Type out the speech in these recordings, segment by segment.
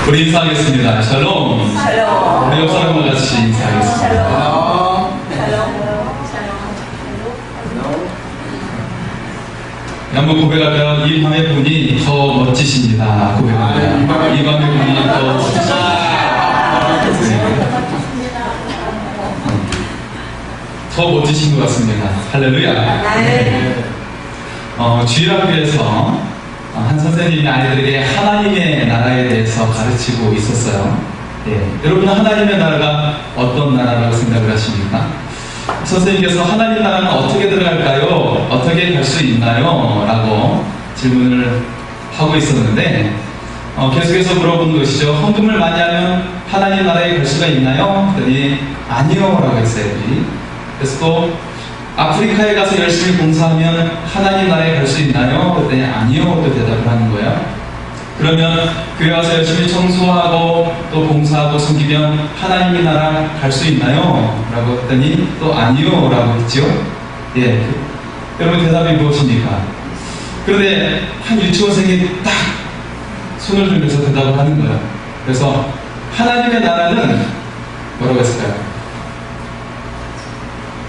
우리 인사하겠습니다. 샬롬. 샬롬. 우리 옆 사람과 같이 인사하겠습니다. 샬롬. 한번 고백할까요? 이 밤의 분이 더 멋지십니다. 고백합니다. 이 밤의 분이 더 멋지십니다. 더 멋지신 것 같습니다. 할렐루야. 네. 주일학교에서 한 선생님이 아이들에게 하나님의 나라에 대해서 가르치고 있었어요. 여러분은 하나님의 나라가 어떤 나라라고 생각을 하십니까? 선생님께서 하나님 나라는 어떻게 들어갈까요? 어떻게 갈 수 있나요? 라고 질문을 하고 있었는데 계속해서 물어본 것이죠. 헌금을 많이 하면 하나님 나라에 갈 수가 있나요? 그랬더니 아니요 라고 했어요. 그래서 또 아프리카에 가서 열심히 봉사하면 하나님 나라에 갈 수 있나요? 그랬더니 아니요 또 대답을 하는 거예요. 그러면 교회 와서 열심히 청소하고 또 봉사하고 섬기면 하나님의 나라 갈 수 있나요? 라고 했더니 또 아니요 라고 했죠. 여러분 대답이 무엇입니까? 그런데 한 유치원생이 딱 손을 들면서 대답을 하는 거예요. 그래서 하나님의 나라는 뭐라고 했을까요?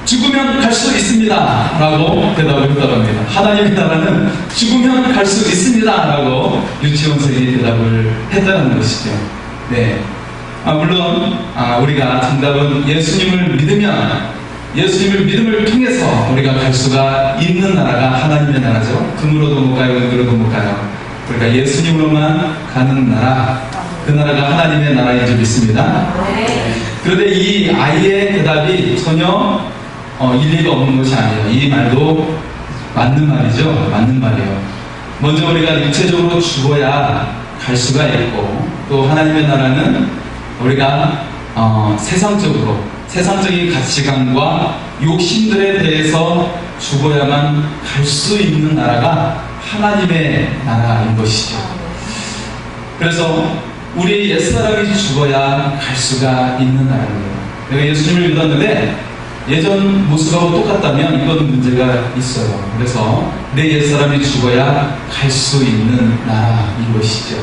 죽으면 갈 수 있습니다 라고 대답을 했다고 합니다. 하나님의 나라는 죽으면 갈 수 있습니다 라고 유치원생이 대답을 했다는 것이죠. 물론 우리가 정답은 예수님을 믿으면 예수님을 믿음을 통해서 우리가 갈 수가 있는 나라가 하나님의 나라죠. 금으로도 못 가요, 은으로도 못 가요. 우리가 예수님으로만 가는 나라, 그 나라가 하나님의 나라인 줄 믿습니다. 그런데 이 아이의 대답이 전혀 일리가 없는 것이 아니에요. 이 말도 맞는 말이죠. 맞는 말이에요. 먼저 우리가 육체적으로 죽어야 갈 수가 있고, 또 하나님의 나라는 우리가 세상적인 가치관과 욕심들에 대해서 죽어야만 갈 수 있는 나라가 하나님의 나라인 것이죠. 그래서 우리의 옛사람이 죽어야 갈 수가 있는 나라입니다. 내가 예수님을 믿었는데 예전 모습하고 똑같다면 이건 문제가 있어요. 그래서 내 옛사람이 죽어야 갈 수 있는 나라인 것이죠.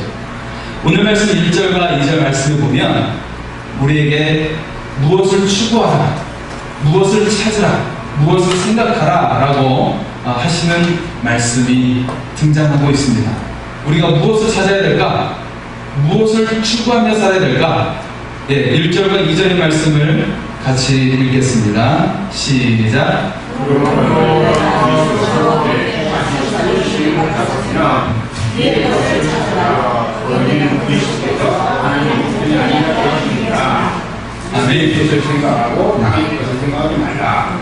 오늘 말씀 1절과 2절 말씀을 보면 우리에게 무엇을 추구하라, 무엇을 찾으라, 무엇을 생각하라 라고 하시는 말씀이 등장하고 있습니다. 우리가 무엇을 찾아야 될까? 무엇을 추구하며 살아야 될까? 1절과 2절의 말씀을 같이 읽겠습니다. 시작.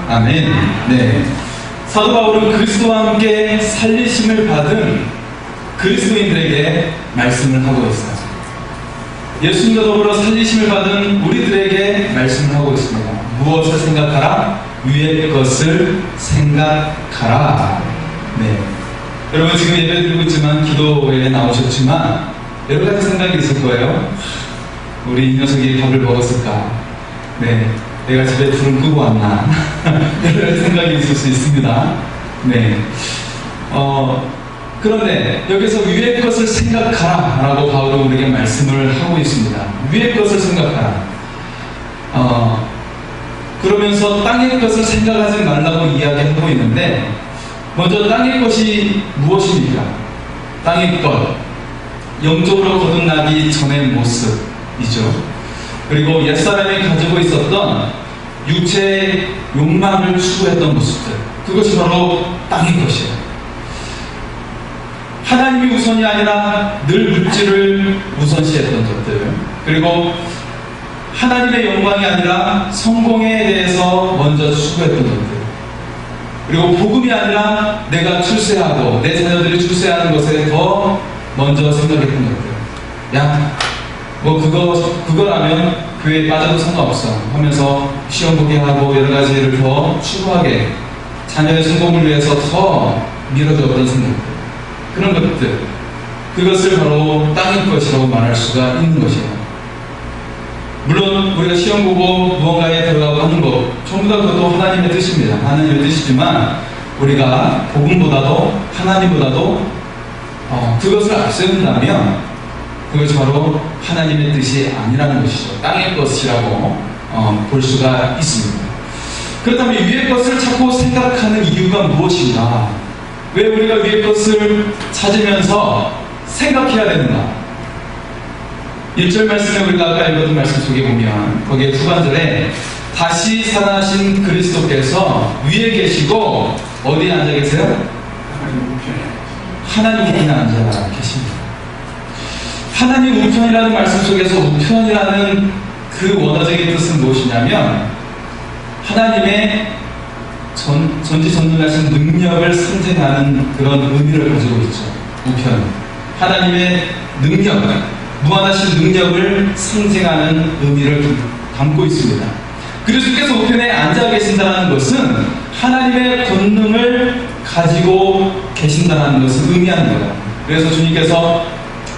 아멘. 네. 사도 바울은 그리스도와 함께 살리심을 받은 그리스도인들에게 말씀을 하고 있어요. 예수님과 더불어 살리심을 받은 우리들에게 말씀을 하고 있습니다. 무엇을 생각하라? 위의 것을 생각하라. 여러분 지금 예배 드리고 있지만 기도에 나오셨지만 여러 가지 생각이 있을 거예요. 우리 이 녀석이 밥을 먹었을까? 내가 집에 불을 끄고 왔나? 여러 가지 생각이 있을 수 있습니다. 그런데 여기서 위의 것을 생각하라 라고 바울은 우리에게 말씀을 하고 있습니다. 위의 것을 생각하라. 그러면서 땅의 것을 생각하지 말라고 이야기하고 있는데, 먼저 땅의 것이 무엇입니까? 땅의 것, 영적으로 거듭나기 전의 모습이죠. 그리고 옛사람이 가지고 있었던 육체의 욕망을 추구했던 모습들, 그것이 바로 땅의 것이에요. 하나님이 우선이 아니라 늘 물질을 우선시했던 것들, 그리고 하나님의 영광이 아니라 성공에 대해서 먼저 추구했던 것들, 그리고 복음이 아니라 내가 출세하고 내 자녀들이 출세하는 것에 더 먼저 생각했던 것들. 그거라면 교회에 빠져도 상관없어 하면서 시험 보게 하고 여러 가지를 더 추구하게, 자녀의 성공을 위해서 더 밀어줬던 생각들, 그런 것들, 그것을 바로 땅의 것이라고 말할 수가 있는 것이에요. 물론 우리가 시험 보고 무언가에 들어가고 하는 것, 전부 다 그것도 하나님의 뜻입니다. 하나님의 뜻이지만 우리가 복음보다도 하나님보다도 그것을 앞세운다면 그것이 바로 하나님의 뜻이 아니라는 것이죠. 땅의 것이라고 볼 수가 있습니다. 그렇다면 위의 것을 자꾸 생각하는 이유가 무엇인가? 왜 우리가 위의 것을 찾으면서 생각해야 되는가? 1절 말씀에 우리가 아까 읽었던 말씀 속에 보면 거기에 후반절에 다시 살아나신 그리스도께서 위에 계시고 어디에 앉아 계세요? 하나님 우편에 앉아 계십니다. 하나님 우편이라는 말씀 속에서 우편이라는 그 원어적인 뜻은 무엇이냐면 하나님의 전지전능하신 능력을 상징하는 그런 의미를 가지고 있죠. 우편. 하나님의 능력, 무한하신 능력을 상징하는 의미를 담고 있습니다. 그리스도께서 우편에 앉아 계신다는 것은 하나님의 권능을 가지고 계신다는 것을 의미하는 거예요. 그래서 주님께서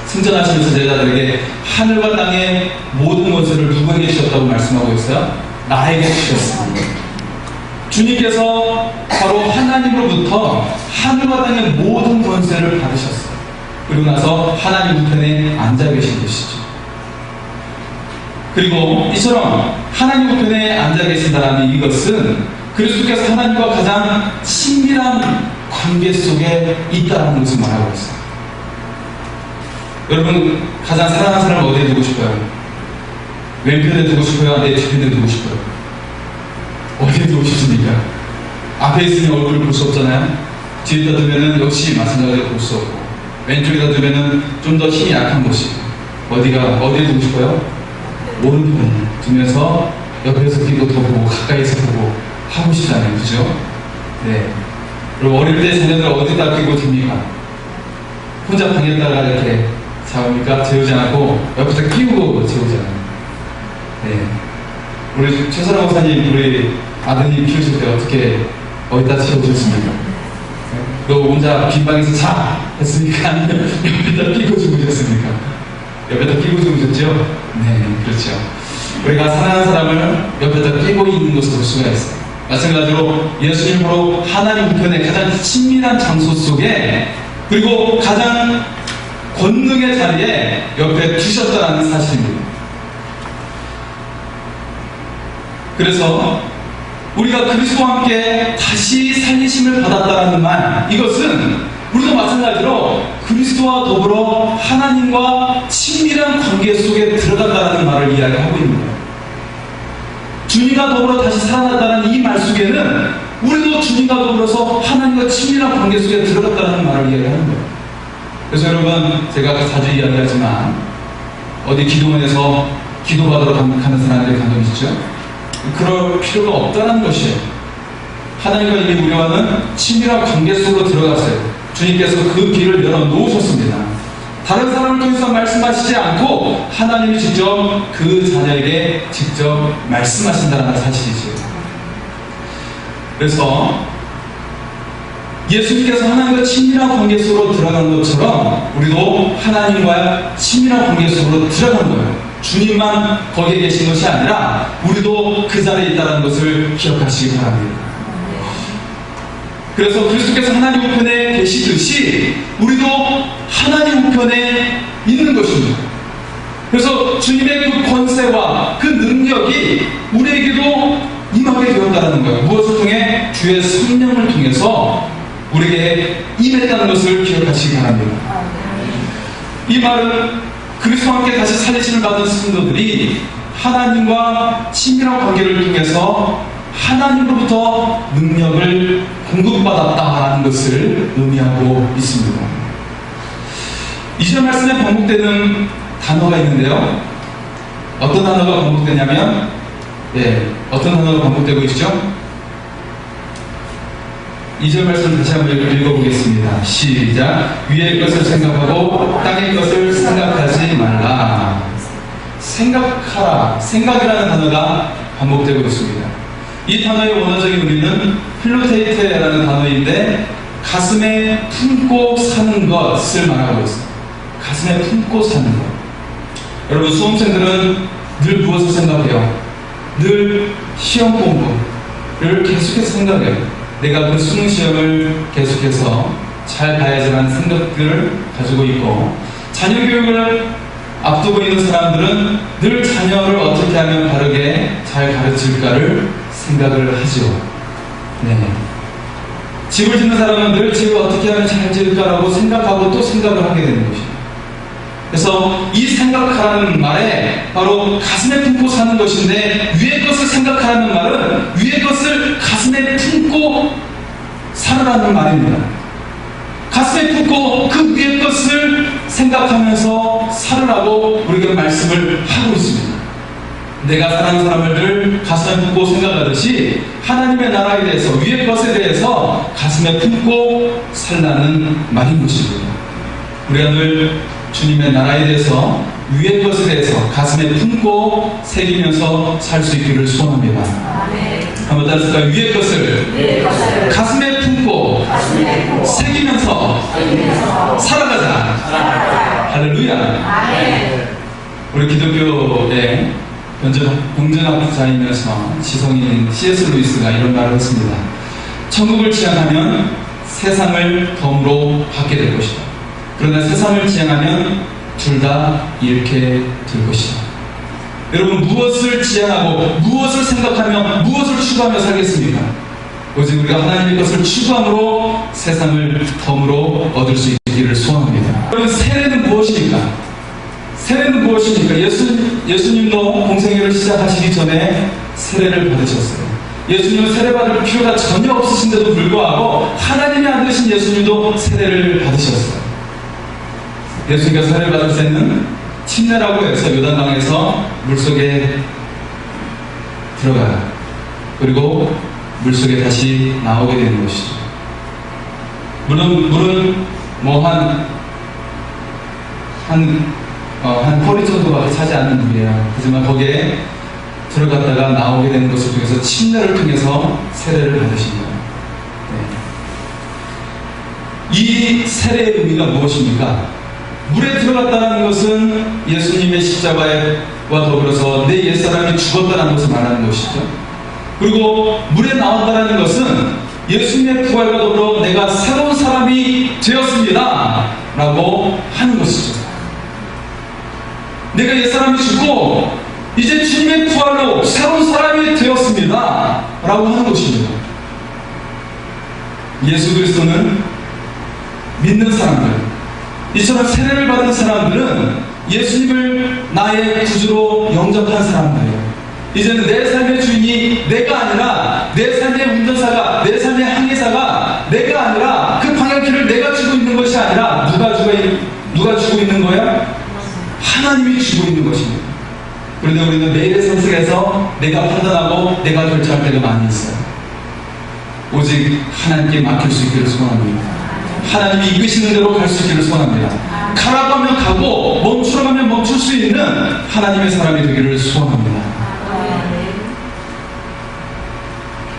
승천하시면서 제자들에게 하늘과 땅의 모든 것을 누구에게 주셨다고 말씀하고 있어요? 나에게 주셨습니다. 주님께서 바로 하나님으로부터 하늘과 땅의 모든 권세를 받으셨어요. 그리고 나서 하나님 우편에 앉아 계신 것이죠. 그리고 이처럼 하나님 우편에 앉아 계신다는 이것은 그리스도께서 하나님과 가장 친밀한 관계 속에 있다는 것을 말하고 있어요. 여러분, 가장 사랑하는 사람을 어디에 두고 싶어요? 왼편에 두고 싶어요? 내 뒤편에 두고 싶어요? 어디에 두고 싶습니까? 앞에 있으면 얼굴을 볼 수 없잖아요? 뒤에다 두면은 역시 마찬가지로 볼 수 없고, 왼쪽에다 두면은 좀 더 힘이 약한 곳이 어디에 두고 싶어요? 오른편에 두면서 옆에서 끼고 더 보고 가까이서 보고 하고 싶잖아요. 그죠? 네. 그리고 어릴 때 자녀들 어디다 끼고 둡니까? 혼자 방에다가 이렇게 잡으니까 재우지 않고 옆에서 끼우고 재우잖아요. 네. 우리 최선아 목사님, 우리 아드님 키우실 때 어떻게 어디다 재워주셨습니까? 너 혼자 빈방에서 자! 했습니까? 아니면 옆에다 끼고 주무셨습니까? 옆에다 끼고 주무셨죠? 네, 그렇죠. 우리가 사랑하는 사람을 옆에다 끼고 있는 것을 볼 수가 있어요. 마찬가지로 예수님으로 하나님 우편의 가장 친밀한 장소 속에 그리고 가장 권능의 자리에 옆에 두셨다는 사실입니다. 그래서 우리가 그리스도와 함께 다시 살리심을 받았다는 말, 이것은 우리도 마찬가지로 그리스도와 더불어 하나님과 친밀한 관계 속에 들어갔다는 말을 이야기하고 있는 거예요. 주님과 더불어 다시 살아났다는 이 말 속에는 우리도 주님과 더불어서 하나님과 친밀한 관계 속에 들어갔다는 말을 이야기하는 거예요. 그래서 여러분, 제가 자주 이야기하지만 어디 기도원에서 기도받으러 가는 사람들이 간혹 있죠. 그럴 필요가 없다는 것이에요. 하나님과 이미 우리와는 친밀한 관계 속으로 들어갔어요. 주님께서 그 길을 열어놓으셨습니다. 다른 사람을 통해서 말씀하시지 않고 하나님이 직접 그 자녀에게 직접 말씀하신다는 사실이죠. 그래서 예수님께서 하나님과 친밀한 관계 속으로 들어간 것처럼 우리도 하나님과 친밀한 관계 속으로 들어간 거예요. 주님만 거기에 계신 것이 아니라 우리도 그 자리에 있다는 것을 기억하시기 바랍니다. 그래서 그리스도께서 하나님 우편에 계시듯이 우리도 하나님 우편에 있는 것입니다. 그래서 주님의 그 권세와 그 능력이 우리에게도 임하게 되었다는 거예요. 무엇을 통해? 주의 성령을 통해서 우리에게 임했다는 것을 기억하시기 바랍니다. 이 말은 그리스도와 함께 다시 살리심을 받은 성도들이 하나님과 친밀한 관계를 통해서 하나님으로부터 능력을 공급받았다는 것을 의미하고 있습니다. 2절 말씀에 반복되는 단어가 있는데요. 어떤 단어가 반복되냐면, 어떤 단어가 반복되고 있죠? 2절 말씀 다시 한번 읽어보겠습니다. 시작. 위의 것을 생각하고 땅의 것을 생각하지 말라. 생각하라. 생각이라는 단어가 반복되고 있습니다. 이 단어의 원어적인 의미는 필로테이테라는 단어인데 가슴에 품고 사는 것을 말하고 있습니다. 가슴에 품고 사는 것. 여러분, 수험생들은 늘 무엇을 생각해요? 늘 시험 공부를 계속해서 생각해요. 내가 그 수능 시험을 계속해서 잘 봐야지라는 생각들을 가지고 있고, 자녀 교육을 앞두고 있는 사람들은 늘 자녀를 어떻게 하면 바르게 잘 가르칠까를 생각을 하죠. 네. 집을 짓는 사람은 늘 집을 어떻게 하면 잘 지을까라고 생각하고 또 생각을 하게 되는 것이죠. 그래서 이 생각하라는 말에 바로 가슴에 품고 사는 것인데, 위의 것을 생각하라는 말은 위의 것을 가슴에 품고 살아라는 말입니다. 가슴에 품고 그 위의 것을 생각하면서 살으라고 우리에게 말씀을 하고 있습니다. 내가 사랑하는 사람을 늘 가슴에 품고 생각하듯이 하나님의 나라에 대해서, 위의 것에 대해서 가슴에 품고 살라는 말인 것입니다. 우리가 늘 주님의 나라에 대해서, 위의 것에 대해서 가슴에 품고 새기면서 살 수 있기를 소원합니다. 한번 따라할까요? 위의 것을 가슴에 품고 새기면서 살아가자. 할렐루야. 우리 기독교의 경전학자이면서 지성인 C.S. 루이스가 이런 말을 했습니다. 천국을 지향하면 세상을 덤으로 받게 될 것이다. 그러나 세상을 지향하면 둘 다 잃게 될 것이다. 여러분, 무엇을 지향하고 무엇을 생각하며 무엇을 추구하며 살겠습니까? 오직 우리가 하나님의 것을 추구함으로 세상을 덤으로 얻을 수 있기를 소원합니다. 여러분, 세례는 무엇입니까? 세례는 무엇입니까? 예수님도 공생애를 시작하시기 전에 세례를 받으셨어요. 예수님은 세례받을 필요가 전혀 없으신데도 불구하고 하나님의 아들이신 예수님도 세례를 받으셨어요. 예수님께서 세례를 받을 때는 침례라고 해서 요단강에서 물속에 들어가요. 그리고 물속에 다시 나오게 되는 것이죠. 물은 뭐 한 허리 정도밖에 차지 않는 물이에요. 하지만 거기에 들어갔다가 나오게 되는 것을 통해서 침례를 통해서 세례를 받으십니다. 네. 이 세례의 의미가 무엇입니까? 물에 들어갔다는 것은 예수님의 십자가와 더불어서 내 옛사람이 죽었다는 것을 말하는 것이죠. 그리고 물에 나왔다는 것은 예수님의 부활과 더불어 내가 새로운 사람이 되었습니다 라고 하는 것이죠. 내가 옛사람이 죽고 이제 주님의 부활로 새로운 사람이 되었습니다 라고 하는 것입니다. 예수 그리스도는 믿는 사람들, 이처럼 세례를 받은 사람들은 예수님을 나의 구주로 영접한 사람들이에요. 이제는 내 삶의 주인이 내가 아니라, 내 삶의 운전사가, 내 삶의 항해사가 내가 아니라, 그 방향키를 내가 주고 있는 것이 아니라 누가 주고 있는 거야? 하나님이 주고 있는 것입니다. 그런데 우리는 매일의 삶 속에서 내가 판단하고 내가 결정할 때가 많이 있어요. 오직 하나님께 맡길 수 있기를 소원합니다. 하나님이 이끄시는 대로 갈 수 있기를 소원합니다. 가라고 하면 가고 멈추라고 하면 멈출 수 있는 하나님의 사람이 되기를 소원합니다.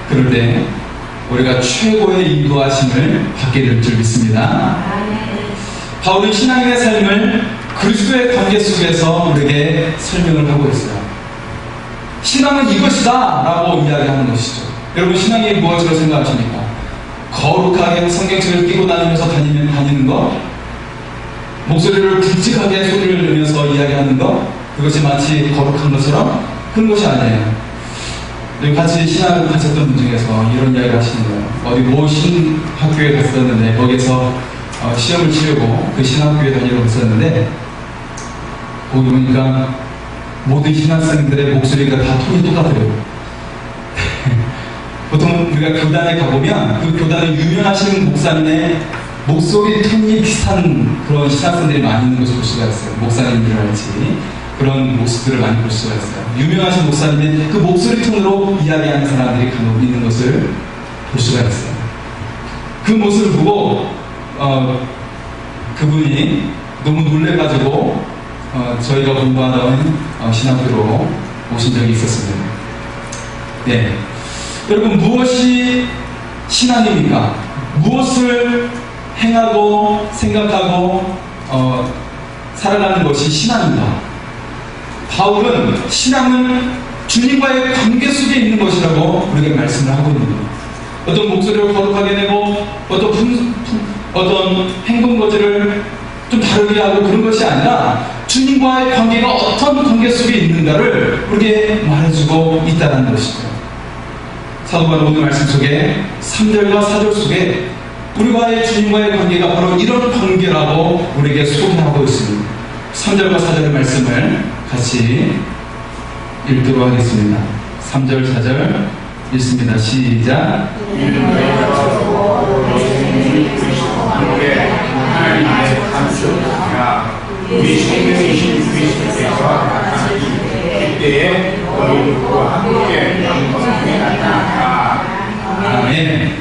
그럴 때 우리가 최고의 인도하심을 받게 될 줄 믿습니다. 바울은 신앙인의 삶을 그리스도의 관계 속에서 우리에게 설명을 하고 있어요. 신앙은 이것이다 라고 이야기하는 것이죠. 여러분, 신앙이 무엇으로 생각하십니까? 거룩하게 성경책을 끼고 다니면서 다니는 것, 목소리를 굵직하게 소리를 내면서 이야기하는 것, 그것이 마치 거룩한 것처럼 큰 것이 아니에요. 같이 신학을 가졌던 분 중에서 이런 이야기를 하시는 거예요. 어디 모 신학교에 갔었는데 거기서 시험을 치려고 그 신학교에 다니러 갔었는데 거기 보니까 모든 신학생들의 목소리가 다 톤이 똑같아요. 보통 우리가 교단에 가보면 그 교단에 유명하신 목사님의 목소리 톤이 비슷한 그런 신학생들이 많이 있는 것을 볼 수가 있어요. 목사님들할지 그런 모습들을 많이 볼 수가 있어요. 유명하신 목사님의 그 목소리 톤으로 이야기하는 사람들이 간혹 있는 것을 볼 수가 있어요. 그 모습을 보고 그분이 너무 놀래가지고 저희가 공부하던 신학교로 오신 적이 있었습니다. 네. 여러분, 무엇이 신앙입니까? 무엇을 행하고 생각하고 살아가는 것이 신앙입니다. 바울은 신앙은 주님과의 관계 속에 있는 것이라고 우리에게 말씀을 하고 있는 거예요. 어떤 목소리를 거룩하게 내고 어떤 행동 거지를 좀 다르게 하고 그런 것이 아니라 주님과의 관계가 어떤 관계 속에 있는가를 우리에게 말해주고 있다는 것이죠. 사도 바울 오늘 말씀 속에 3절과 4절 속에 우리와의 주님과의 관계가 바로 이런 관계라고 우리에게 소개하고 있습니다. 3절과 4절의 말씀을 같이 읽도록 하겠습니다. 3절, 4절 읽습니다. 시작. 우리 생명이신 그리스도께서 나타나실 그때에 너희들과 함께 영광에 나타나라. 아멘.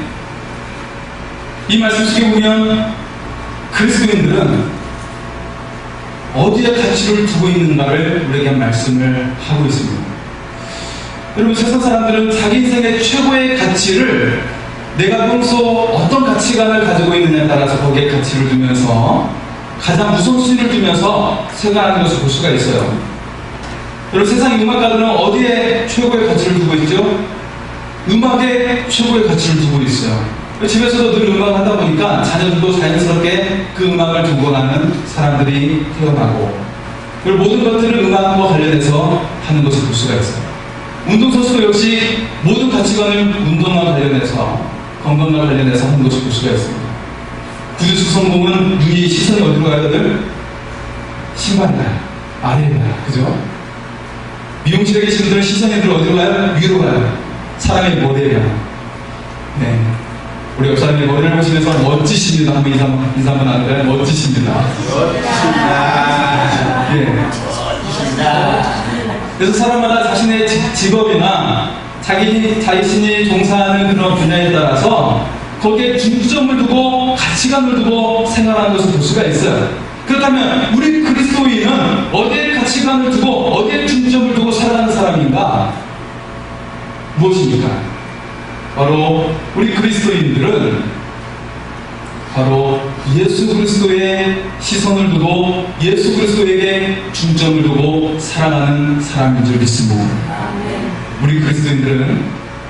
이 말씀 속에 보면 그리스도인들은 어디에 가치를 두고 있는가를 우리에게 말씀을 하고 있습니다. 여러분, 세상 사람들은 자기 인생의 최고의 가치를 내가 평소 어떤 가치관을 가지고 있느냐에 따라서 거기에 가치를 두면서 가장 우선순위를 두면서 생각하는 것을 볼 수가 있어요. 여러분, 세상의 음악가들은 어디에 최고의 가치를 두고 있죠? 음악에 최고의 가치를 두고 있어요. 집에서도 늘 음악을 하다 보니까 자녀들도 자연스럽게 그 음악을 두고 가는 사람들이 태어나고, 그리고 모든 것들을 음악과 관련해서 하는 것을 볼 수가 있어요. 운동선수도 역시 모든 가치관을 운동과 관련해서, 건강과 관련해서 하는 것을 볼 수가 있습니다. 구두수 성공은 눈이 시선이 어디로 가야 돼? 신발에 가요. 아래에 가요. 그죠? 미용실에 계신 분들은 시선이 어디로 가요? 위로 가요. 사람의 머리에 가요. 네. 우리 옆 사람의 머리를 보시면서 멋지십니다. 한번 인사 한번 하는데 멋지십니다. 예. 그래서 사람마다 자신의 직업이나 자신이 종사하는 그런 분야에 따라서 거기에 중점을 두고 가치관을 두고 생활하는 것을 볼 수가 있어요. 그렇다면 우리 그리스도인은 어디에 가치관을 두고 어디에 중점을 두고 살아가는 사람인가? 무엇입니까? 바로 우리 그리스도인들은 바로 예수 그리스도의 시선을 두고 예수 그리스도에게 중점을 두고 살아가는 사람인 줄 믿습니다. 우리 그리스도인들은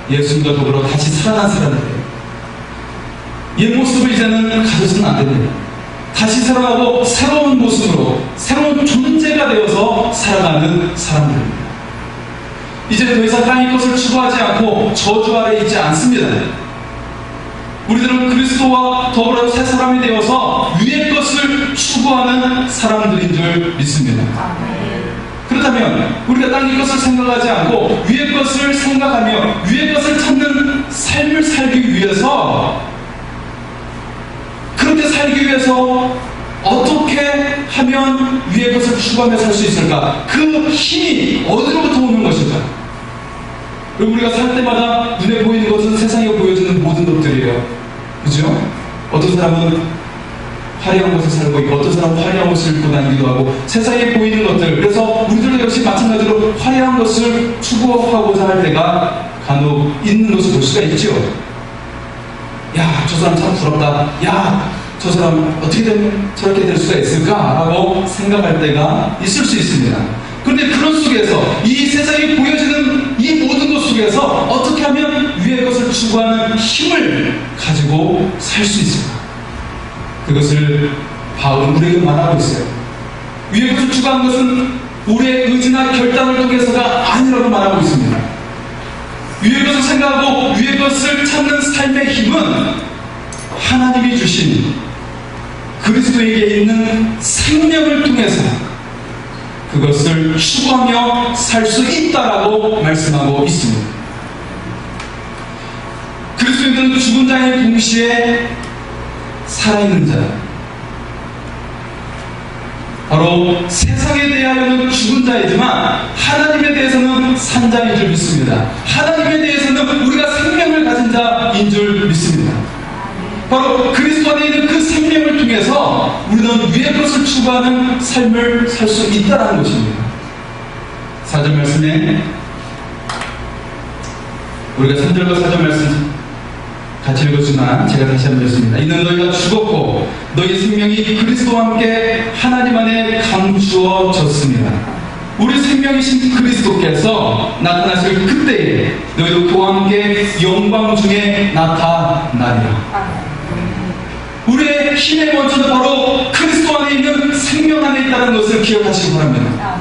예수님과 더불어 다시 살아난 사람들이에요. 옛 모습을 이제는 가져서는 안 됩니다. 다시 살아가고 새로운 모습으로 새로운 존재가 되어서 살아가는 사람들입니다. 이제 더 이상 땅의 것을 추구하지 않고 저주 아래 있지 않습니다. 우리들은 그리스도와 더불어 새 사람이 되어서 위의 것을 추구하는 사람들인 줄 믿습니다. 그렇다면 우리가 땅의 것을 생각하지 않고 위의 것을 생각하며 위의 것을 찾는 삶을 살기 위해서, 그렇게 살기 위해서 어떻게 하면 위의 것을 추구하며 살 수 있을까? 그 힘이 어디로부터 오는 것일까? 그리고 우리가 살 때마다 눈에 보이는 것은 세상에 보여주는 모든 것들이에요. 그죠? 어떤 사람은 화려한 곳에 살고 있고, 어떤 사람은 화려한 옷을 입고 다니기도 하고, 세상에 보이는 것들. 그래서 우리들도 역시 마찬가지로 화려한 것을 추구하고자 할 때가 간혹 있는 것을 볼 수가 있죠. 야, 저 사람 참 부럽다. 야, 저 사람 어떻게 되면 저렇게 될 수가 있을까? 라고 생각할 때가 있을 수 있습니다. 그런데 그런 속에서, 이 세상에 보여지는 이 모든 것 속에서 어떻게 하면 위의 것을 추구하는 힘을 가지고 살 수 있을까? 그것을 바울은 우리에게 말하고 있어요. 위의 것을 추구하는 것은 우리의 의지나 결단을 통해서가 아니라고 말하고 있습니다. 위의 것을 생각하고 위의 것을 찾는 삶의 힘은 하나님이 주신 그리스도에게 있는 생명을 통해서 그것을 추구하며 살 수 있다라고 말씀하고 있습니다. 그리스도인들은 죽은 자의 동시에 살아있는 자, 바로 세상에 대하여는 죽은 자이지만 하나님에 대해서는 산 자인 줄 믿습니다. 하나님에 대해서는 우리가 생명을 가진 자인 줄 믿습니다. 바로 그리스도 안에 있는 그 생명을 통해서 우리는 위의 것을 추구하는 삶을 살 수 있다는 것입니다. 4절 말씀에 우리가 3절과 4절 말씀 같이 읽었지만 제가 다시 한번 읽습니다. 이는 너희가 죽었고 너희 생명이 그리스도와 함께 하나님 안에 감추어졌습니다. 우리 생명이신 그리스도께서 나타나실 그때에 너희도 그와 함께 영광 중에 나타나리라. 우리의 힘의 원천은 바로 그리스도 안에 있는 생명 안에 있다는 것을 기억하시기 바랍니다.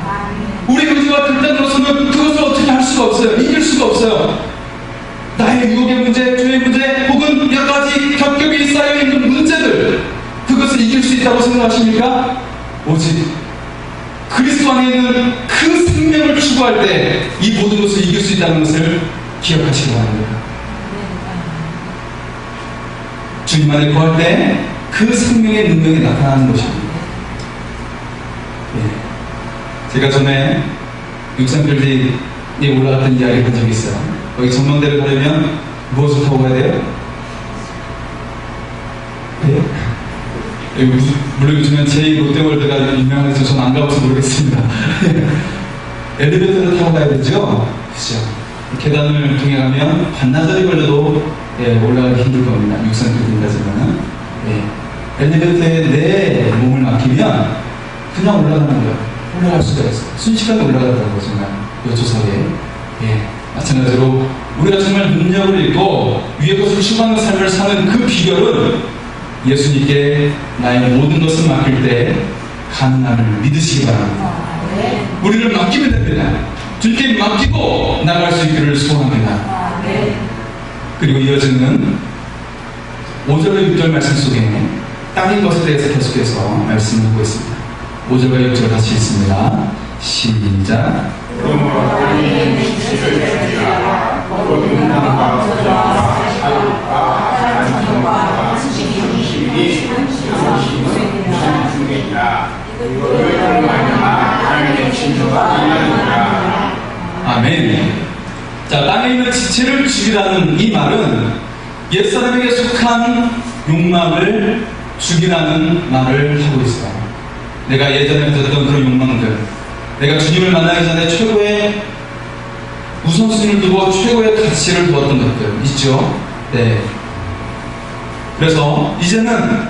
우리 의지와 결단으로서는 그것을 어떻게 할 수가 없어요. 이길 수가 없어요. 나의 유혹의 문제, 죄의 문제, 혹은 여러 가지 겹겹이 쌓여있는 문제들, 그것을 이길 수 있다고 생각하십니까? 오직 그리스도 안에 있는 그 생명을 추구할 때 이 모든 것을 이길 수 있다는 것을 기억하시기 바랍니다. 주님 안에 거할 때 그 생명의 능력이 나타나는 것입니다. 제가 전에 육산빌딩에 올라갔던 이야기를 한 적이 있어요. 거기 전망대를 가려면 무엇을 타고 가야 돼요? 네? 물론 요즘엔 제2롯데월드가 유명해서 저는 안 가봐서 모르겠습니다. 엘리베이터를 타고 가야 되죠? 그죠? 계단을 통해 가면 반나절이 걸려도 올라가기 힘들 겁니다. 육산빌딩까지는. 엘리베이터에 내 몸을 맡기면 그냥 올라가는 거예요. 올라갈 수가 있어요. 순식간에 올라가더라고요, 정말. 요 조석에. 마찬가지로 우리가 정말 능력을 잃고 위의 것을 추구하는 삶을 사는 그 비결은 예수님께 나의 모든 것을 맡길 때 가능함을 믿으시기 바랍니다. 우리를 맡기면 됩니다. 주님께 맡기고 나갈 수 있기를 소원합니다. 그리고 이어지는 5절과 6절 말씀 속에 땅인 것에 대해서 계속해서 말씀을 하고 있습니다. 5절과 6절 같이 읽습니다. 시작. 그러므로 땅에 지식을 주리라. 모든 나라와 사람과 사육과 간청과 신실이 신심은 무슨 중이니라. 이거를 말미암아 땅에 진주가 일어나느니라. 아멘. 자, 땅에 있는 지체를 죽이라는 이 말은 옛사람에게 속한 욕망을 죽이라는 말을 하고 있어요. 내가 예전에 가졌던 그런 욕망들, 내가 주님을 만나기 전에 최고의 우선순위를 두고 최고의 가치를 두었던 것들 있죠. 그래서 이제는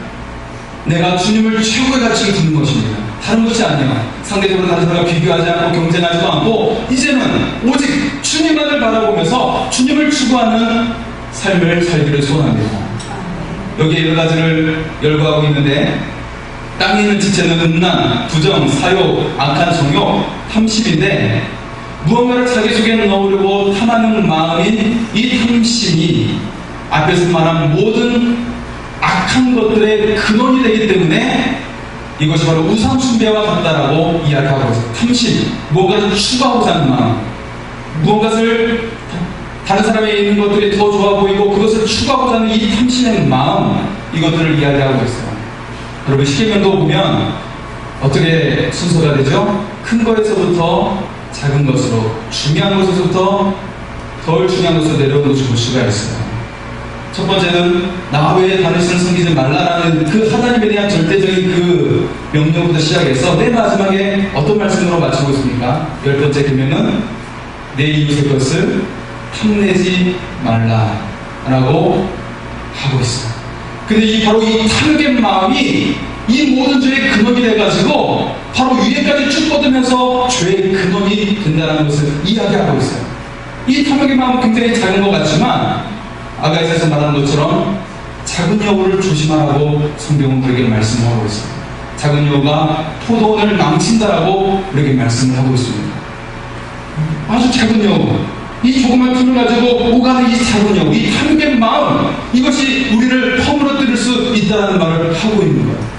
내가 주님을 최고의 가치를 두는 것입니다. 다른 것이 아니야. 상대적으로 다른 사람과 비교하지 않고 경쟁하지도 않고 이제는 오직 주님만을 바라보면서 주님을 추구하는 삶을 살기를 소원합니다. 여기에 여러 가지를 열거하고 있는데 땅에 있는 지체는 음란, 부정, 사욕, 악한 성욕, 탐심인데 무언가를 자기 속에 넣으려고 탐하는 마음인 이 탐심이 앞에서 말한 모든 악한 것들의 근원이 되기 때문에 이것이 바로 우상 숭배와 같다라고 이야기하고 있어요. 탐심, 무언가를 추구하고자 하는 마음, 무언가를 다른 사람에 있는 것들이 더 좋아 보이고 그것을 추구하고자 하는 이 탐심의 마음, 이것들을 이야기하고 있어요. 여러분 십계명도 보면 어떻게 순서가 되죠? 큰 거에서부터 작은 것으로, 중요한 것에서부터 덜 중요한 것으로 내려오는 것을 볼 수가 있어요. 첫 번째는 나 외에 다른 신을 섬기지 말라라는 그 하나님에 대한 절대적인 그 명령부터 시작해서 맨 마지막에 어떤 말씀으로 마치고 있습니까? 10번째 계명은 내 이웃의 것을 탐내지 말라라고 하고 있어요. 근데 바로 이 탐욕의 마음이 이 모든 죄의 근원이 돼가지고 바로 위에까지 쭉 뻗으면서 죄의 근원이 된다는 것을 이야기하고 있어요. 이 탐욕의 마음은 굉장히 작은 것 같지만 아가이서에서 말하는 것처럼 작은 여우를 조심하라고 성경은 우리에게 말씀을 하고 있어요. 작은 여우가 포도원을 망친다라고 우리에게 말씀을 하고 있습니다. 아주 작은 여우, 이 조그만 틈을 가지고 오가는 이 작은 여우, 이 탐욕의 마음, 이것이 우리를 허물어뜨릴 수 있다는 말을 하고 있는 거예요.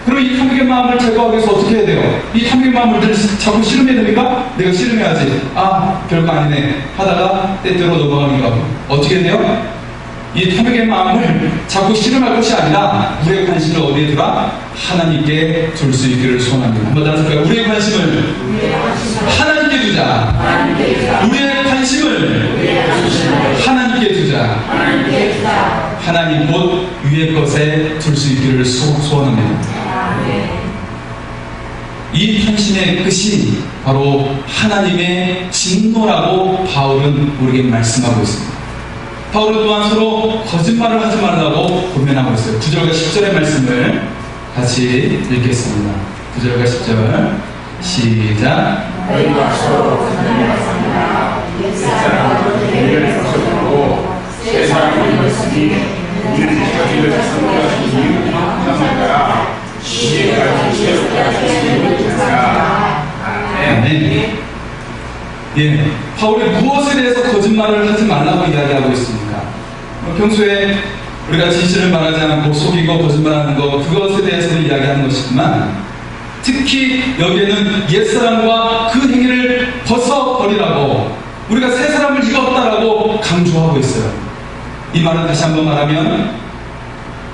그럼 이 탐욕의 마음을 제거하기 위해서 어떻게 해야 돼요? 이 탐욕의 마음을 늘 자꾸 씨름해야 됩니까? 내가 씨름해야지. 별거 아니네 하다가 때때로 넘어가는 거. 어떻게 해야 돼요? 이 탐욕의 마음을 자꾸 씨름할 것이 아니라 우리의 관심을 어디에 두라? 하나님께 둘 수 있기를 소원합니다. 한번 다시 할까요? 우리의 관심을 하나님께 두자. 우리의 관심을 하나님께 두자. 하나님 곧 위의 것에 둘 수 있기를 소원합니다. 이 탐심의 끝이 바로 하나님의 진노라고 바울은 우리에게 말씀하고 있습니다. 바울은 또한 서로 거짓말을 하지 말라고 권면하고 있어요. 9절과 10절의 말씀을 같이 읽겠습니다. 9절과 10절 시작. 너희가 서로 거짓말하거나 옛사람으로 죄를 벗어버리고 새 사람을 입었으니 우리는 자기를 선택하신 이유는 감사하라. 지혜까지 새롭게 하시리라. 아멘. 아멘. 예, 바울이 무엇에 대해서 거짓말을 하지 말라고 이야기하고 있습니까? 평소에 우리가 진실을 말하지 않고 속이고 거짓말하는 것, 그것에 대해서는 이야기하는 것이지만, 특히 여기에는 옛사람과 그 행위를 벗어버리라고, 우리가 새 사람을 입었다라고 강조하고 있어요. 이 말은 다시 한번 말하면,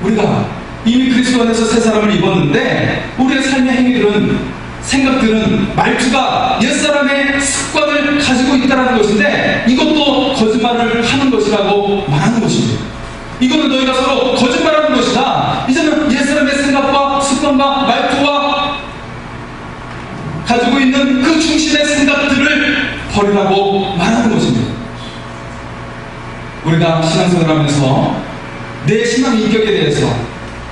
우리가 이미 그리스도 안에서 새 사람을 입었는데, 우리의 삶의 행위들은, 생각들은, 말투가 옛사람의 습관을 가지고 있다는 것인데, 이것도 거짓말을 하는 것이라고 말하는 것입니다. 이거는 너희가 서로 거짓말하는 것이다. 이제는 옛사람의 생각과 습관과 말투와 가지고 있는 그 중심의 생각들을 버리라고 말하는 것입니다. 우리가 신앙생활을 하면서 내 신앙 인격에 대해서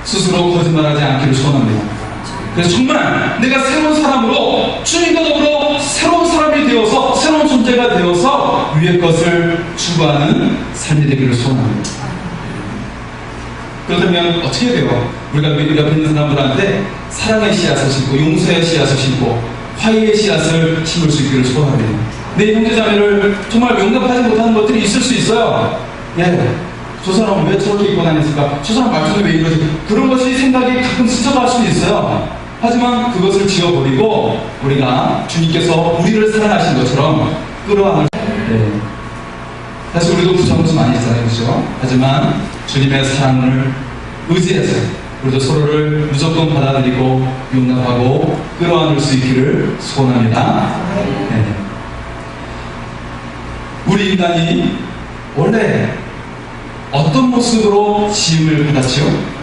스스로 거짓말하지 않기를 소원합니다. 그래서 정말 내가 새로운 사람으로 주님과 더불어 새로운 사람이 되어서, 새로운 존재가 되어서 위의 것을 추구하는 삶이 되기를 소원합니다. 그렇다면 어떻게 돼요? 우리가 옆에 있는 사람들한테 사랑의 씨앗을 심고, 용서의 씨앗을 심고, 화해의 씨앗을 심을 수 있기를 소원합니다. 내 형제자매를 정말 용납하지 못하는 것들이 있을 수 있어요. 예, 저 사람은 왜 저렇게 입고 다녔을까? 저 사람 말투는 왜 이러지? 그런 것이 생각이 가끔 스쳐갈 수도 있어요. 하지만 그것을 지워버리고 우리가 주님께서 우리를 사랑하신 것처럼 끌어안을. 네. 사실 우리도 부정을 좀 많이 했잖아요, 그렇죠? 하지만 주님의 사랑을 의지해서 우리도 서로를 무조건 받아들이고 용납하고 끌어안을 수 있기를 소원합니다. 네. 우리 인간이 원래 어떤 모습으로 지음을 받았지요?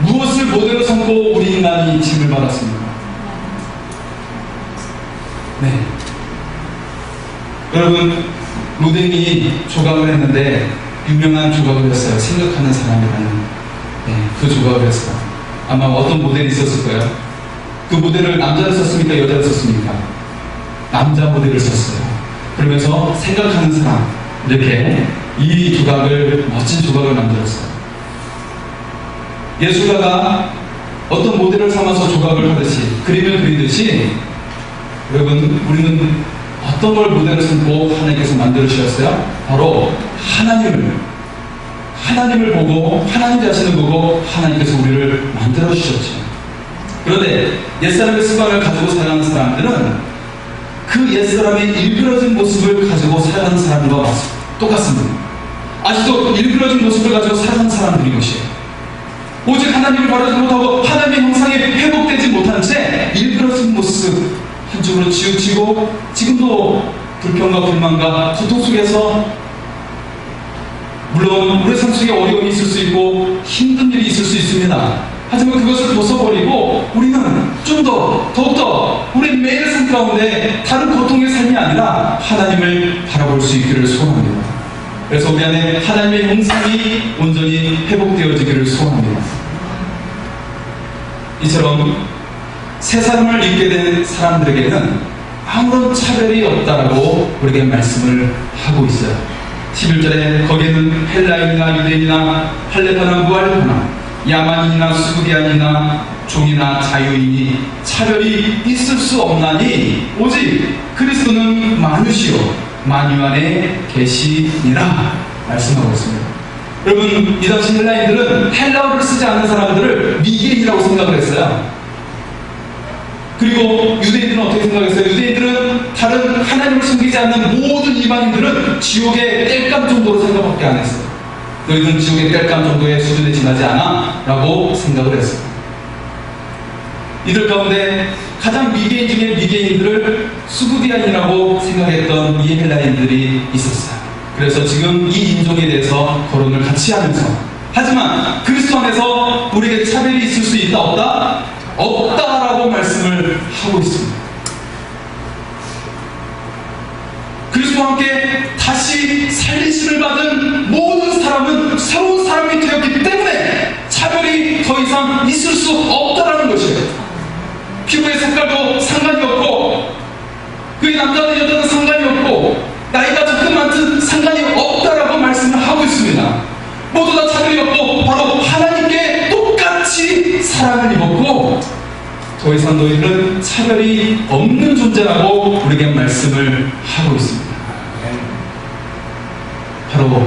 무엇을 모델로 삼고 우리 인간이 지음을 받았습니까? 네. 여러분, 루댕이 조각을 했는데 유명한 조각을 했어요. 생각하는 사람이라는. 네, 그 조각을 했어요. 아마 어떤 모델이 있었을 거예요. 그 모델을 남자를 썼습니까? 여자를 썼습니까? 남자 모델을 썼어요. 그러면서 생각하는 사람, 이렇게 이 조각을, 멋진 조각을 만들었어요. 예술가가 어떤 모델을 삼아서 조각을 하듯이, 그림을 그리듯이, 여러분, 우리는 어떤 걸 모델을 삼고 하나님께서 만들어주셨어요? 바로 하나님을 보고, 하나님 자신을 보고 하나님께서 우리를 만들어주셨죠. 그런데 옛사람의 습관을 가지고 살아가는 사람들은 그 옛사람의 일그러진 모습을 가지고 살아가는 사람과 똑같습니다. 아직도 일그러진 모습을 가지고 살아가는 사람들인 것이에요. 오직 하나님을 바라지 못하고 하나님의 형상이 회복되지 못한 채 일그러진 모습 한쪽으로 치우치고, 지금도 불평과 불만과 고통 속에서, 물론 우리 삶 속에 어려움이 있을 수 있고 힘든 일이 있을 수 있습니다. 하지만 그것을 벗어버리고 우리는 좀 더, 더욱더 우리 매일 삶 가운데 다른 고통의 삶이 아니라 하나님을 바라볼 수 있기를 소원합니다. 그래서 우리 안에 하나님의 형상이 온전히 회복되어지기를 소원합니다. 이처럼 새 사람을 입게 된 사람들에게는 아무런 차별이 없다라고 우리에게 말씀을 하고 있어요. 11절에 거기에는 헬라인이나 유대인이나 할례파나 무할례파나 야만인이나 수구디안이나 종이나 자유인이 차별이 있을 수 없나니 오직 그리스도는 만유시요 만유 안에 계시니라 말씀하고 있습니다. 여러분, 이 당시 헬라인들은 헬라어를 쓰지 않는 사람들을 미개인이라고 생각을 했어요. 그리고 유대인들은 어떻게 생각했어요? 유대인들은 다른 하나님을 섬기지 않는 모든 이방인들은 지옥의 땔감 정도로 생각밖에 안 했어요. 너희들은 지옥의 땔감 정도의 수준에 지나지 않아? 라고 생각을 했어요. 이들 가운데 가장 미개인 중에 미개인들을 수구디안이라고 생각했던 이 헬라인들이 있었어요. 그래서 지금 이 인종에 대해서 거론을 같이 하면서, 하지만 그리스도 안에서 우리에게 차별이 있을 수 있다 없다? 없다라고 말씀을 하고 있습니다. 그리스도와 함께 다시 살리심을 받은 모든 사람은 새로운 사람이 되었기 때문에 차별이 더 이상 있을 수 없다라는 것이에요. 피부의 색깔도 상관이 없고, 그의 남자든 여자든 상관이 없고, 나이가 적든 많든 상관이 없다라고 말씀을 하고 있습니다. 모두 다 차별이 없고 바로 하나님께 똑같이 더 이상 너희들은 차별이 없는 존재라고 우리에게 말씀을 하고 있습니다. 바로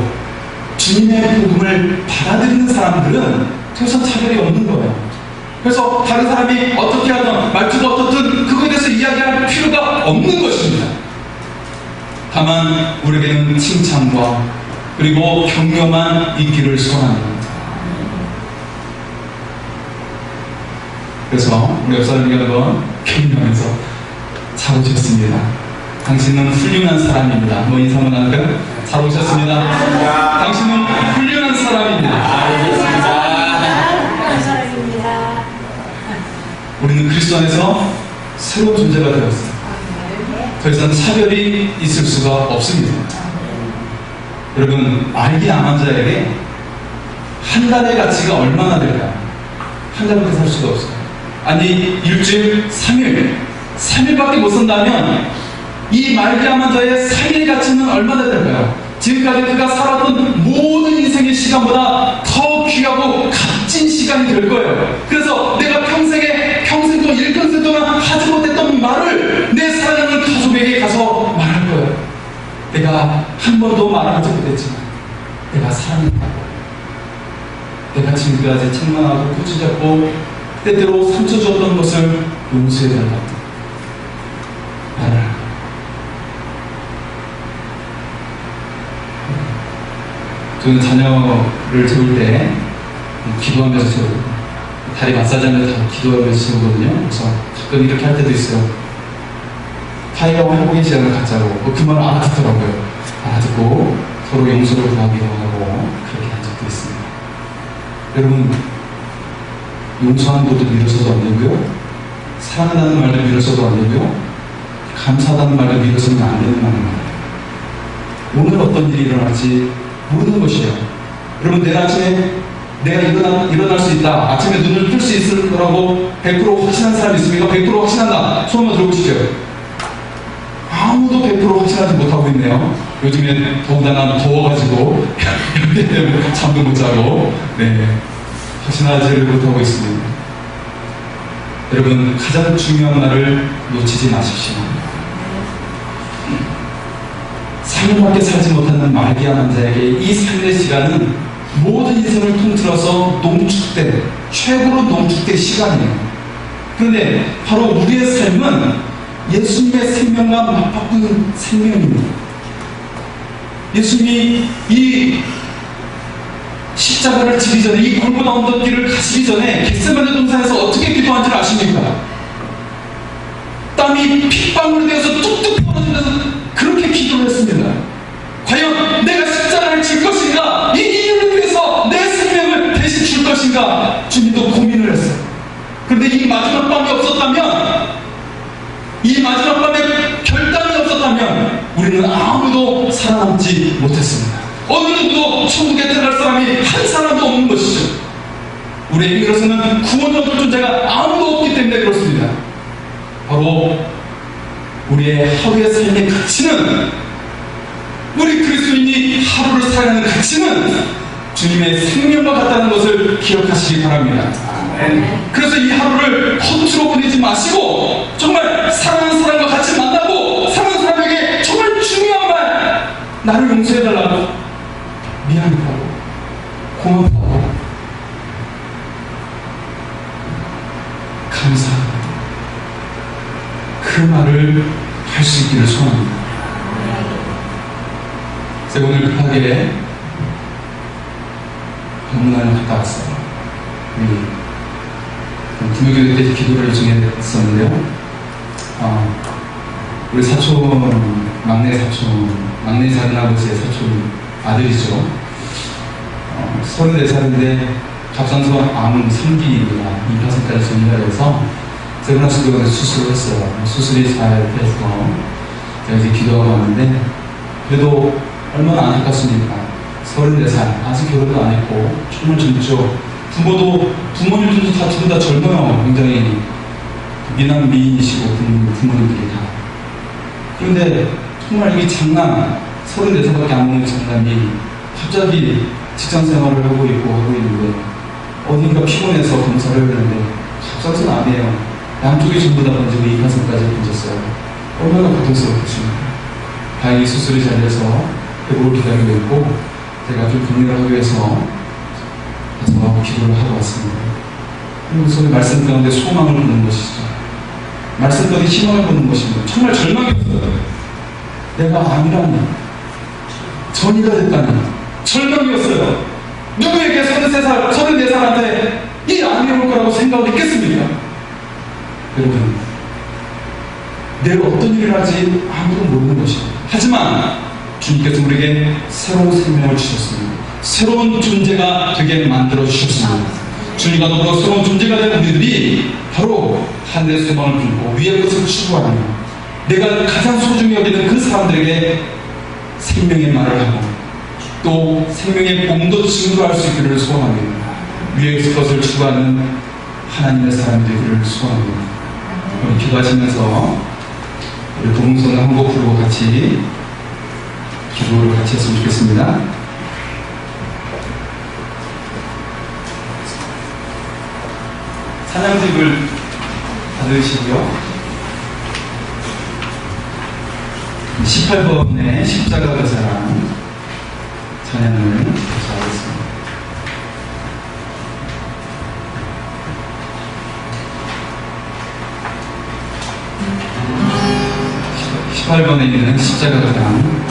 주님의 복음을 받아들이는 사람들은 더 이상 차별이 없는 거예요. 그래서 다른 사람이 어떻게 하든 말투가 어떻든 그거에 대해서 이야기할 필요가 없는 것입니다. 다만 우리에게는 칭찬과 그리고 격려만 있기를 소원합니다. 그래서 우리 옆사람에게 한번 격려하면서 잘 오셨습니다. 당신은 훌륭한 사람입니다. 뭐 인사 한번 할까요? 잘 오셨습니다. 당신은 훌륭한 사람입니다. 우리는 그리스도 안에서 새로운 존재가 되었어요. 더 이상 차별이 있을 수가 없습니다. 여러분, 말기 암 환자에게 한 달의 가치가 얼마나 될까요? 한 달밖에 살 수가 없어요. 아니, 일주일, 3일밖에 못 산다면 이 말기 암 환자의 3일 가치는 얼마나 될까요? 지금까지 그가 살았던 모든 인생의 시간보다 더 귀하고 값진 시간이 될 거예요. 그래서 내가 평생 동안, 일평생 동안 하지 못했던 말을 내 사랑하는 가족에게 가서 말할 거예요. 내가 한 번도 말하지 못했지만 내가 사랑했다고, 내가 지금까지 책망하고 꾸짖었고 때때로 상처 줬던 것을 용서해달라고 말을 합니다. 저는 자녀를 재울 때 기도하면서 재우고 다리 마사지하면서 기도하면서 재우거든요. 그래서 가끔 이렇게 할 때도 있어요. 타이어와 회복의 시간을 갖자고 그 말을 알아듣더라고요. 알아듣고 서로 용서를 구하기도 하고 그렇게 한 적도 있습니다. 여러분, 용서하는 것도 미뤄서도 안 되고요, 사랑한다는 말도 미뤄서도 안 되고요, 감사하다는 말도 미뤄서는 안 되는 말입니다. 오늘 어떤 일이 일어날지 모르는 것이에요. 여러분, 내일 아침에 내가 일어날 수 있다, 아침에 눈을 뜰 수 있을 거라고 100% 확신한 사람이 있습니까? 100% 확신한다. 손 한번 들어보시죠. 아무도 100% 확신하지 못하고 있네요. 요즘에 더군다나 더워가지고 잠도 못 자고 확신하지를 못하고 있습니다. 여러분, 가장 중요한 날을 놓치지 마십시오. 3일밖에 살지 못하는 말기 암 환자에게 이 3일의 시간은 모든 인생을 통틀어서 농축된, 최고로 농축된 시간이에요. 그런데 바로 우리의 삶은 예수님의 생명과 맞바꾸는 생명입니다. 예수님이 이 십자가를 지기 전에, 이 골고다 언덕길을 가시기 전에 겟세마네 동산에서 어떻게 기도한 줄 아십니까? 땀이 핏방울이 되어서 뚝뚝 떨어지면서 그렇게 기도를 했습니다. 과연 내가 십자가를 질 것인가? 이 이유를 위해서 내 생명을 대신 줄 것인가? 주님도 고민을 했어요. 그런데 이 마지막 밤이 없었다면, 이 마지막 밤에 결단이 없었다면 우리는 아무도 살아남지 못했습니다. 어느 누구도 천국에 들어갈 사람이 한 사람도 없는 것이죠. 우리에게 그래서는 구원을 얻을 존재가 아무도 없기 때문에 그렇습니다. 바로 우리의 하루의 삶의 가치는, 우리 그리스도인이 하루를 살아가는 가치는 주님의 생명과 같다는 것을 기억하시기 바랍니다. 그래서 이 하루를 허투루 보내지 마시고 정말 사랑하는 사람과 같이 만나고, 사랑하는 사람에게 정말 중요한 말, 나를 용서해달라고, 미안하다고, 고맙다고, 감사하다고, 그 말을 할 수 있기를 소원합니다. 제가 오늘 급하게 병문안을 갔다 왔어요. 금요일 때 기도를 요청했었는데요. 우리 사촌, 막내 작은아버지의 사촌 아들이죠. 34살인데 갑상선 암 3기입니다. 2%까지 전이가 돼서 세브란스병원에서 수술을 했어요. 수술이 잘 돼서 제가 이제 기도하고 왔는데, 그래도 얼마나 안타깝습니까? 34살, 아직 결혼도 안 했고 정말 젊죠. 부모님들도 다 둘 다 젊어요. 굉장히 미남 미인이시고 부모님들이 다. 그런데 정말 이 장남, 34살밖에 안 먹는 장남이 갑자기 직장생활을 하고 있는데 어딘가 피곤해서 검사를 했는데 갑상선 암이에요. 양쪽이 전부 다 번지고 이 가슴까지 번졌어요. 얼마나 고통스럽겠습니까? 다행히 수술이 잘 돼서 회복을 기다리고 있고, 제가 좀 격려를 하기 위해서 가서 기도를 하고 왔습니다. 그래서 말씀 가운데 소망을 보는 것이죠. 말씀 가운데 희망을 보는 것입니다. 정말 절망이었어요. 내가 암이라니, 전이가 됐다니 절망이었어요. 누구에게 33살, 34살한테 이 암이 올 거라고 생각을 했겠습니까? 여러분, 내가 어떤 일을 할지 아무도 모르는 것입니다. 하지만 주님께서 우리에게 새로운 생명을 주셨습니다. 새로운 존재가 되게 만들어 주셨습니다. 주님과 더불어 새로운 존재가 된 우리들이 바로 하늘의 소망을 품고 위의 것을 추구하며 내가 가장 소중히 여기는 그 사람들에게 생명의 말을 하고 또 생명의 복음도 증거할 수 있기를 소원합니다. 위의 것을 추구하는 하나님의 사람들이 되기를 소원합니다. 우리 기도하시면서 우리 동성을 한 곡 부르고 같이 기도를 같이 했으면 좋겠습니다. 찬양집을 받으시고요. 18번의 십자가 그 사랑 찬양을 같이 하겠습니다. 18번에 있는 십자가 그 사랑.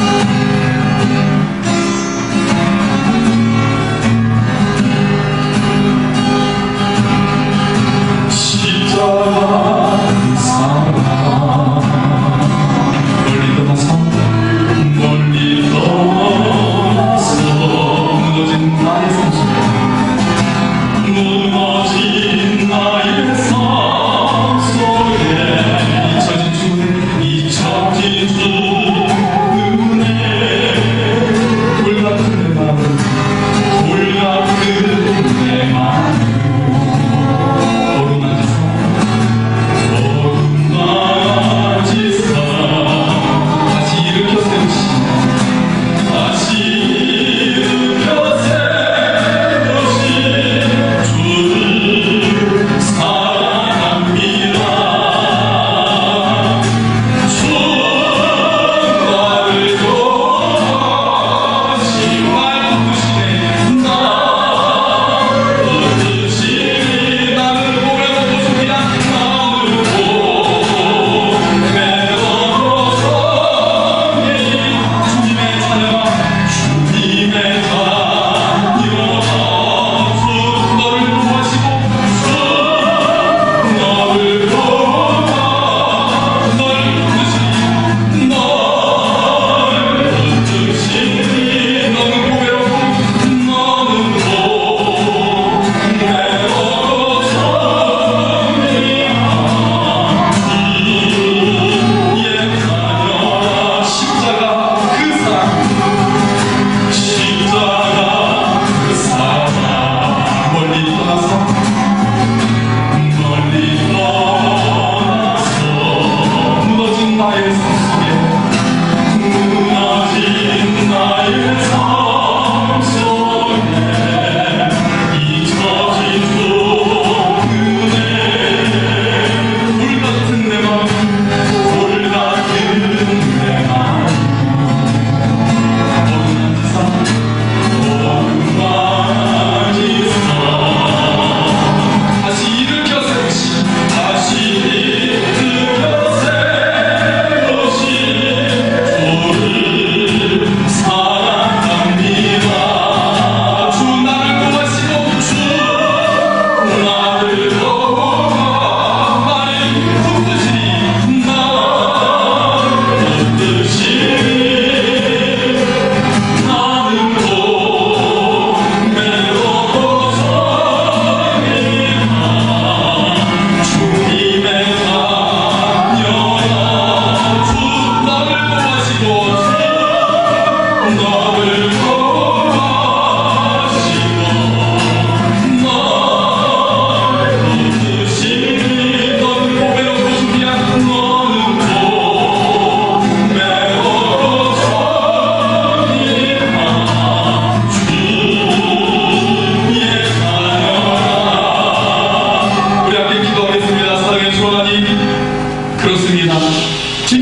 잊혀진 주 눈에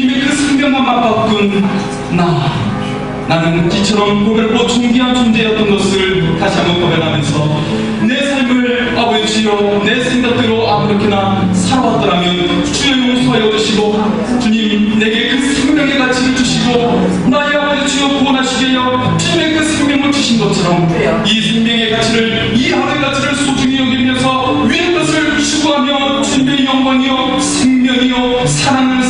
주님의 그 생명만 맛바꾼 나는 이처럼 고백고 존귀한 존재였던 것을 다시 한번 고백하면서 내 삶을 아버지여 내 생각대로 아무렇게나 살아왔더라면 주여 용서하여 주시고 주님 내게 그 생명의 가치를 주시고 나의 아버지 주여 구원하시게 하여 주님의 그 생명을 주신 것처럼 이 생명의 가치를 이 하루의 가치를 소중히 여기면서 위의 것을 추구하며 주님의 영광이요 생명이요 사랑을